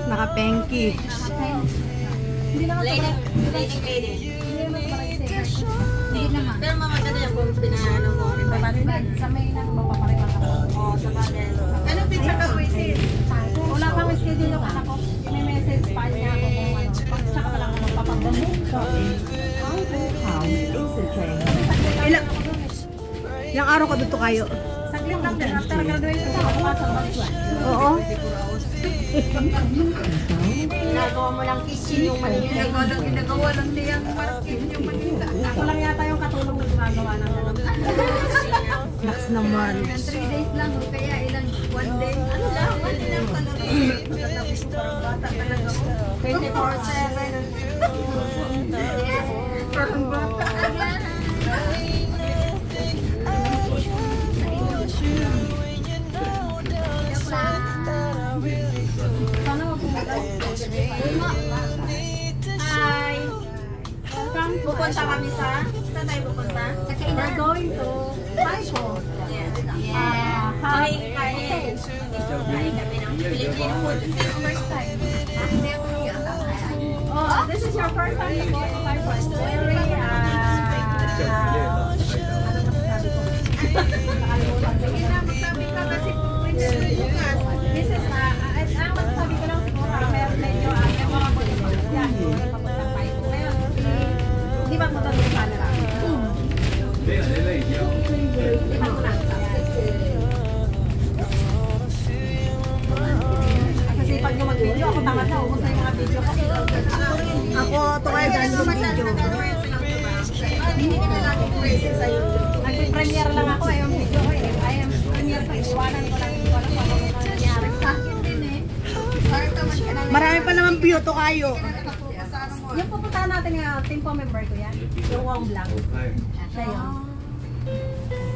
Naka-penky. Lady. Hindi naman. Pero mamaganda yan kung pinaano mo. Sa may nang mapaparepa ka. Oo, sa bagay. Anong pizza ka, Wisin? Wala kang schedule yung anak ko. May message pa niya ako kung ano. Tsaka pa lang ako magpapagdamo. Ilang araw ka dito kayo? Saglit lang din. After graduation ka, makapasal ba? Oo. Ginagawa mo lang kitchen yung Manila. Ginagawa lang niyang market yung Manila. Ako lang yata yung katulong na gumagawa ng ano. Naks naman. 3 days lang, kaya ilang 1 day. Ano lang, 1 day lang talaga. Pagkatapos ko parang bata talaga ako. 24/7. Parang bata. Hi! Pupunta kami sa? Saan tayo pupunta? Sa kainan. We're going to Taiko. Kain kami ng Filipino food. First time. Oh, this is your first time to go to Taiko. It's very, Magsabi ka kasi bukas. this is, ang masasabi ko lang siguro, meron medyo memorable ito. Yan, papuntang Taiko. Ngayon, di ba punta doon sa camera? Di ba muna? Kasi pag yung mag-video, ako tamad na, ubos na yung mga video ko. Ako, ito kayo dahil yung video. Hindi ka na lang crazy sa YouTube. Nag-premiere lang ako, yung video ko eh. I am premiere ko, iwanan ko lang, hindi ko alam kung ano nangyari. Sa akin din eh. Parang taman ka na. Marami pa naman view to kayo. Nakakapokus sa ano mo. Yung pupuntahan natin nga, team po member ko yan. Yung Wong Blanc. Siya yun.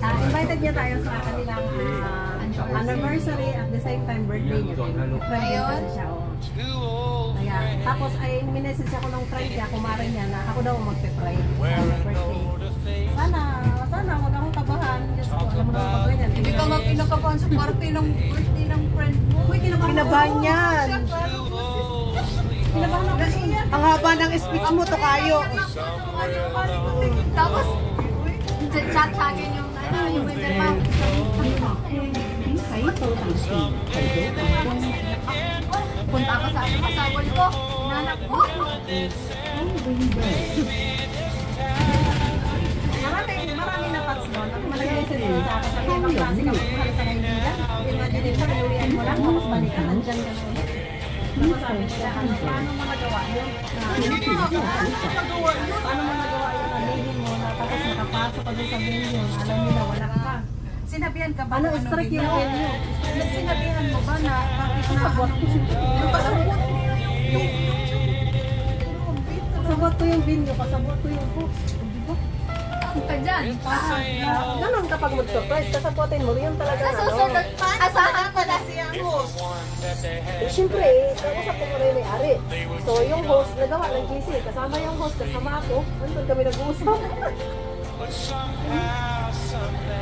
Invited niya tayo sa kanilang anniversary at the same time birthday niya. Friend kasi siya. Kaya, tapos ay minessage ako ng friend niya, kumarin niya na ako daw magpe-pray sa birthday. Sana, huwag akong kabahan. Diyos ko, alam mo naman pag ganyan. Hindi ka magpinakapan sa birthday ng friend mo. Uy, kinabahan yan. Kinabahan ako. Ang haba ng speech mo to kayo. Tapos, chat-chatin yung weather map. Punta ako sa kasabol ko. Nanak ko. Marami na pats doon. At malagay sa nila sa akin. Sa ibang klase ka magmahal sa kaibigan. Imagine mo, inuwian mo lang. Tapos balikan, nandyan ka na ulit. Tapos sabi nila, paano mo nagawa yun? Paano mo nagawa yun? Nalilin mo na tapos nakapasok ka doon sa venue. Alam nila, wala ka. Sinabihan ka ba? Ano, strike yung venue? Sinabihan mo ba na bakit na? Sabot. Kasabot ko yung venue, kasabot ko yung host. Ka dyan. Ganon kapag mag-surprise, kasapotin mo, yun talaga Susunod pa. Asahan pa na siya host. Eh, siyempre, kausap ko muna yung may-ari. So, yung host, nagawa ng GC. Kasama yung host, kasama ako. Nandun kami nag-uusap.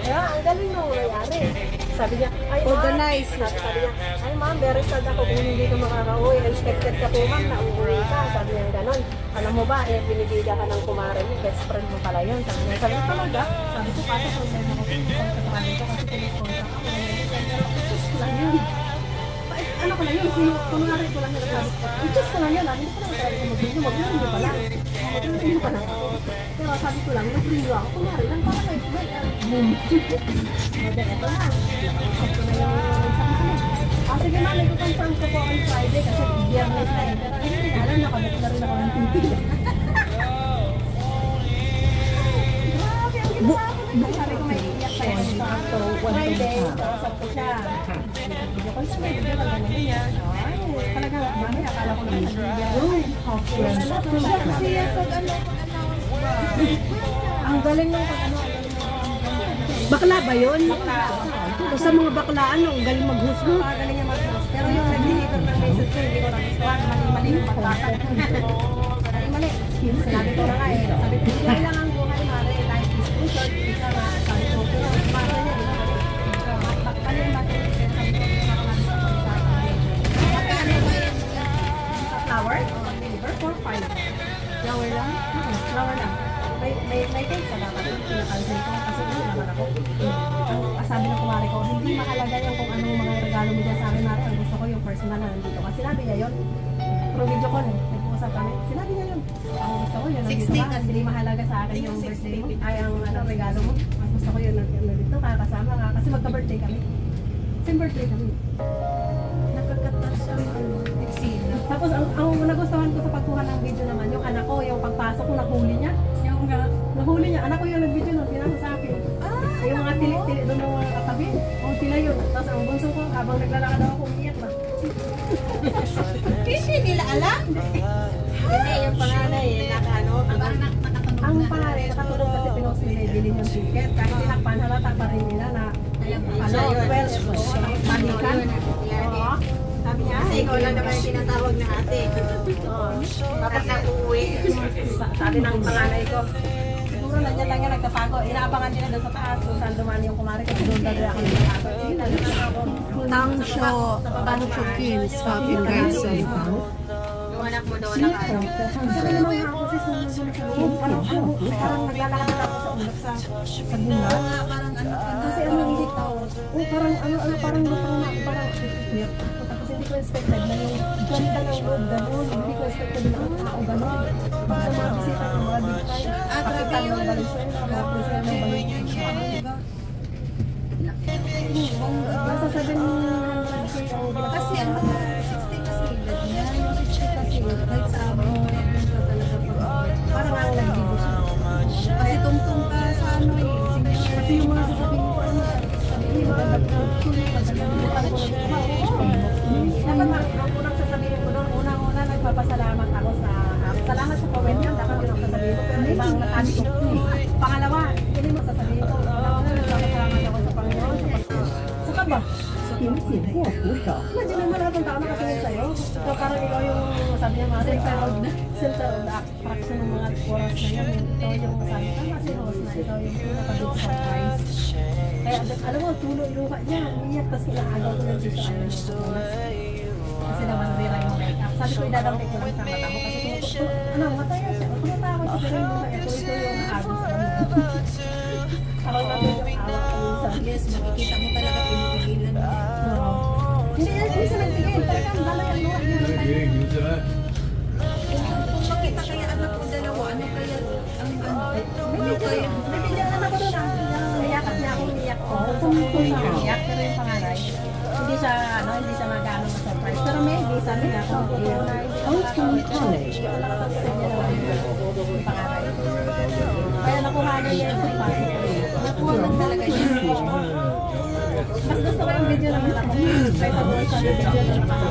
Kaya, ang galing nung may-ari. Sabi niya, ay, organize. Sabi niya, ay ma'am, very sad ako kung hindi ka makaka-uwi. Expected ka po ma'am na uuwi ka. Sabi niya, ganon. Alam mo ba, binibigyan ka ng kumare mo, best friend mo pala yun. Sabi niya, sabi talaga. Sabi ko, kaso problema ko kung sa trabaho ko kasi telephone ako. Pero, lang yun. Ano ko na yun, kunwari ko lang na i-just ko lang yun, hindi ko naman talaga mag-video, mag-video pa lang. Mag-video pa lang ako. Pero sabi ko lang, nag-review ako. Kunwari lang, parang may boom. Model, ito na. Ito na yung sabi ko. Sige ma, nag-confirm ko po on Friday kasi biyernes na eh. Pero hindi alam, nakabit na rin ako ng TV. Grabe, ang ginawa ko na. Sabi ko may iyak pa yan. So, Friday, kausap ko siya. Video call siya, video call naman niya. Ay, talaga, mami, akala ko naman nag-video. Kasi pag ano, Ang galing ng pag-ano. Bakla ba yun? Bakla. O sa mga baklaan, ang galing mag-host mo? Galing niya mag-post. Pero yung nag-deliver ng message ko, hindi ko nagustuhan. Mali-mali yung pagkaka. Mali-mali. Sinabi ko na nga eh. Sabi ko, yan lang ang buhay, Mare. Life is too short. Isa na, sabi ko, pero Mare niya, di ba mali? Ano yung Mare? Sabi ko, magkano ba yan? sa flower, deliver for 5. Flower lang? Flower lang. May cake ka dapat. Pinakansel ko kasi hindi naman ako. Ang sabi ng kumari ko, hindi mahalaga yung kung anong mga regalo mo dyan sa akin, Mare. Ang gusto ko yung personal na nandito ka. Sinabi niya yun. Pero video call eh. Nag-uusap kami. Sinabi niya yun. Ang gusto ko yun. Nandito ka. Hindi mahalaga sa akin yung birthday mo. Ay, ang regalo mo. Ang gusto ko yun. Nandito ka. Kasama ka. Kasi magka-birthday kami. Same birthday kami. Nakakatas ang ano, eksena. Tapos ang nagustuhan ko sa pagkuha ng video naman, yung anak ko, yung pagpasok ko, nahuli niya. Yung nahuli niya, anak ko yung nag-video nun, pinasa sa akin. Yung mga tili-tili doon ng mga katabi, sila yun. Tapos ang bunso ko, habang naglalakad ako, umiyak na. Hindi nila alam. Hindi, yung panganay, nakaano, Ang pangalan, nakatulog kasi pinost nila bilhin yung ticket. Kahit tinakpan, halata pa rin nila na, ano, 12, balikan. Oo. Sabi niya, kasi ikaw lang naman yung tinatawag na ate. Tapos na uuwi. sabi ng panganay ko, siguro nandiyan lang yung nagtapago. Inaabangan nila doon sa taas kung saan dumani yung kumari kasi doon dali ako nagtapago. Sige, nandito ako. Tangsho Kills, Fabio Garson. Yung anak mo doon nakaano. Sabi naman nga ako kasi sumunod sa loob. Parang naglalakad ako sa ulap sa bunga. Parang ano, Kasi ano hindi tao. Parang parang lutang na. Parang tapos hindi ko expected na yung ganda ng loob gano'n. Hindi ko expected na ang tao gano'n. Pag sa mga bisita ng mga bitay, kapitan ng Valenzuela, mga presyo ng Valenzuela. Nasa 700K ang kasi ano, 60 kasi edad niya. Yung 60 kasi kahit sa amin, talaga pag parang ang nagbibo siya. kasi tungtong ka sa ano eh. Kasi yung mga sasabihin ko, ano, sabihin mo, magagalimutan ko na ang unang sasabihin ko doon, unang-una nagpapasalamat ako sa, salamat sa comment yan, dapat yun ang sasabihin ko, pero ibang nasabi ko. Pangalawa, yun yung masasabihin ko, unang-una nagpapasalamat ako sa Panginoon, saka ba? Imagine naman lahat ng tao nakatingin sa'yo. So parang ikaw yung, sabi niya mga center of the attraction ng mga oras na yan. Ito yung sabi, tama si Rose na ikaw yung pinaka-big surprise. Kaya alam mo, tulo iluha niya, umiyak, tapos kinaagaw ko lang dito kasi naman zira yung makeup. Sabi ko idadamay ko lang sa mata mo kasi ano, mataya siya. Tumatakot siya pero yung makeup. Ito yung agos sa kanya. Parang natin yung awa ko minsan. Yes, makikita mo talaga pinipigilan niya. Hindi siya nagtigil. Talagang dalay ang luha niya. Kung makita kaya anak ko dalawa, ano kaya ang ano kaya? Nabigyan naman ako doon. Nayakap niya ako, umiyak ko. Tumutong siya umiyak, pero yung pangaray. Hindi siya, hindi siya magkano na surprise. Pero maybe, sabi niya ako, kaya nakuha niya yung pagpasok ko. Nakuha lang talaga niya. Mas gusto ko yung video naman ako. Kaysa doon sa video na naman ako.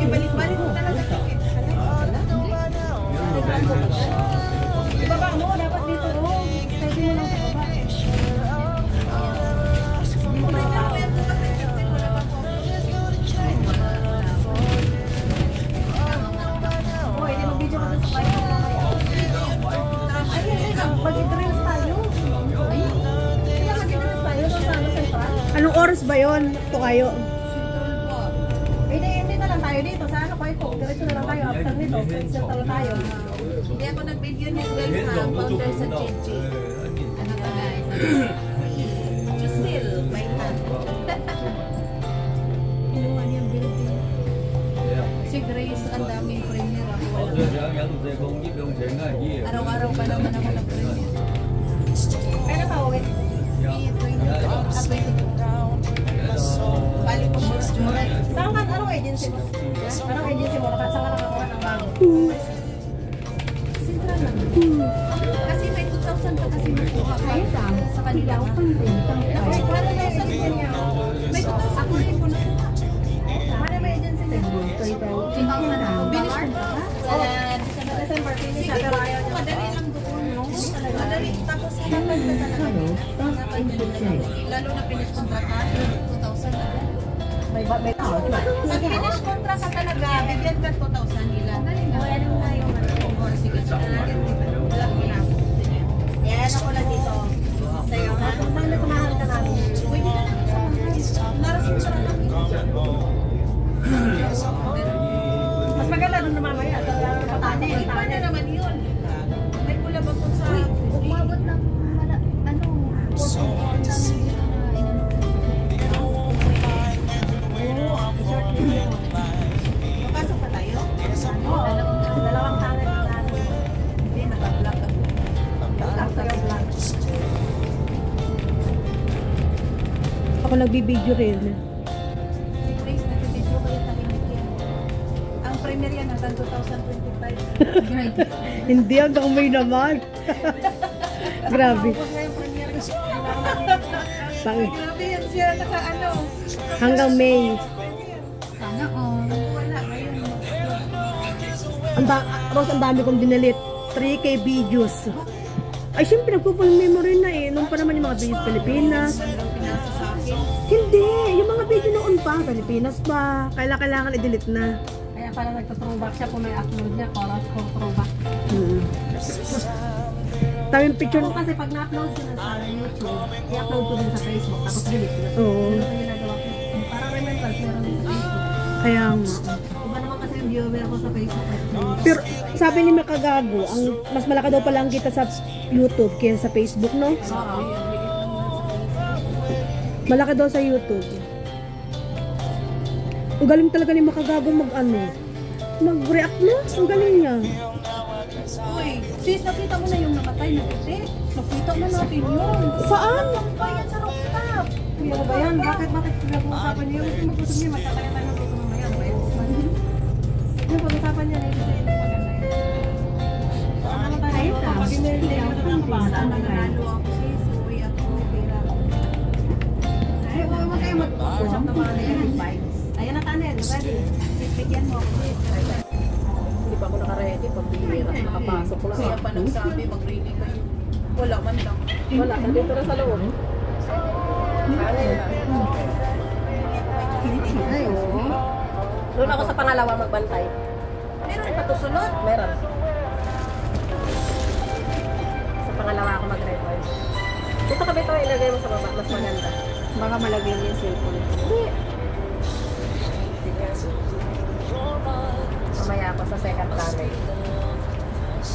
Ibalik-balik mo talaga. Ibaba mo, dapat dito. Pwede mo lang sa baba. Oh, hindi mag-video ka dun sa bayo. Mag-drills tayo. Kaya mag-drills tayo doon sa central. Anong oras ba yun? Ito kayo. Hindi na lang tayo dito. Sa ano kayo po? Diretso na lang tayo. After nito, central tayo. Hindi ako nag-video niya guys ha, founder sa GG. Ano ka guys? Still, baitan. Kinuha niyang building. Si Grace, ang daming premier ako. Wala. Araw-araw pa naman ako nag-premiere. Kaya na pauwi. Balik ko siya. Saan ka? Anong agency mo? Anong agency mo? Saan ka nakakuha ng bago? Sintral lang. Kasi may 2,000 pa kasi nakuha ka. Sa kanila. Nakay, paano na sa niya? May 2,000 ako rin ko nakuha. Ano may agency na? 2,000 ako. Bilis ko ba? December, finish siya. Pero ayaw niya. Madali lang doon, no? Madali. Tapos hanggang na talaga. Lalo na finish contract ka, 2,000 na. May tao. Pag finish contract ka talaga, bigyan ka 2,000 nila. Ano na yung ano? Sige, so wala ko na. Yan ako lang dito. Sa'yo na. Saan na samahan ka namin? Pwede na namin sa mga narasin sa lang. Mas maganda doon na mamaya. Iba na naman yun. May pula ba po sa... Umabot ng ano? Pasok pa tayo? Dalawang tangan na natin. Hindi, naka-vlog ako. After your vlog. Ako nagbibideo rin. Please, nag-video kayo tahimik yan. Ang premiere yan hanggang 2025. Hindi, hanggang May naman. Grabe. Tapos na yung premiere. Pang- Grabe yan siya, naka-ano. Hanggang May. Sana all. Wala, ngayon. Rose, ang dami kong dinalit. 3K videos. Ay, syempre, nagpo-full memory na eh. Noon pa naman yung mga videos Pilipinas. Hanggang pinasa sa akin. Hindi, yung mga video noon pa, Pilipinas pa. Kailangan i-delete na. Kaya pala nagpa-throwback siya kung may upload niya. Para for throwback. Tawing picture. So, kasi pag na-upload ko na sa YouTube, i-upload ko din sa Facebook. Tapos delete ko. Oo. Ano yung ginagawa ko? Para remembrance, meron din sa Facebook. Kaya nga. Iba naman kasi yung viewer ko sa Facebook. Pero sabi ni Makagago, ang mas malaki daw pala ang kita sa YouTube kaysa sa Facebook, no? Oo. Malaki daw sa YouTube. Ang galing talaga ni Makagago mag-react, no? Ang galing niya. Uy, sis, nakita mo na yung namatay na puti. Nakita na natin yun. Saan? Pa yan sa rooftop. Ano ba yan? Bakit pinag-uusapan niyo? Yung mag-usap niyo, magtataya-tayo ng dito mamaya. Yung pag-usapan niya, na isa yung maganda yun. Ano ba tayo? Kapag hindi naman ng mga bata, Nanalo ako sis. Uy, ako may pera. ay, huwag kayo mag-usap na mga yung vibes. Ayan na Tanel, ready? Bigyan mo ako sis. Hindi pa ako naka-ready. Pag-bihira, nakapasok ko lang. Siya pa nagsabi, mag-ready kayo. Wala man lang. Wala, nandito na sa loob. Ay, oo. Doon ako sa pangalawa magbantay. Meron pa to sunod. Meron. Sa pangalawa ako mag-record. Dito ka ba ito ilagay mo sa baba? Mas maganda. Baka malagyan yung cellphone. Hindi. Mamaya ako sa second planet.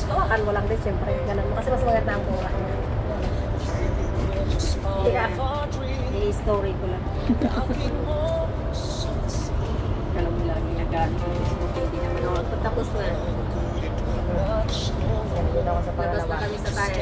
Tawakan mo lang din, siyempre. Ganun mo. Kasi mas maganda ang kuha niya. Tika. I-story ko lang. Alam mo lagi nag-ano. Hindi naman ako. Tapos na. Ganun ako sa pangalawa. Labas na kami sa tayo.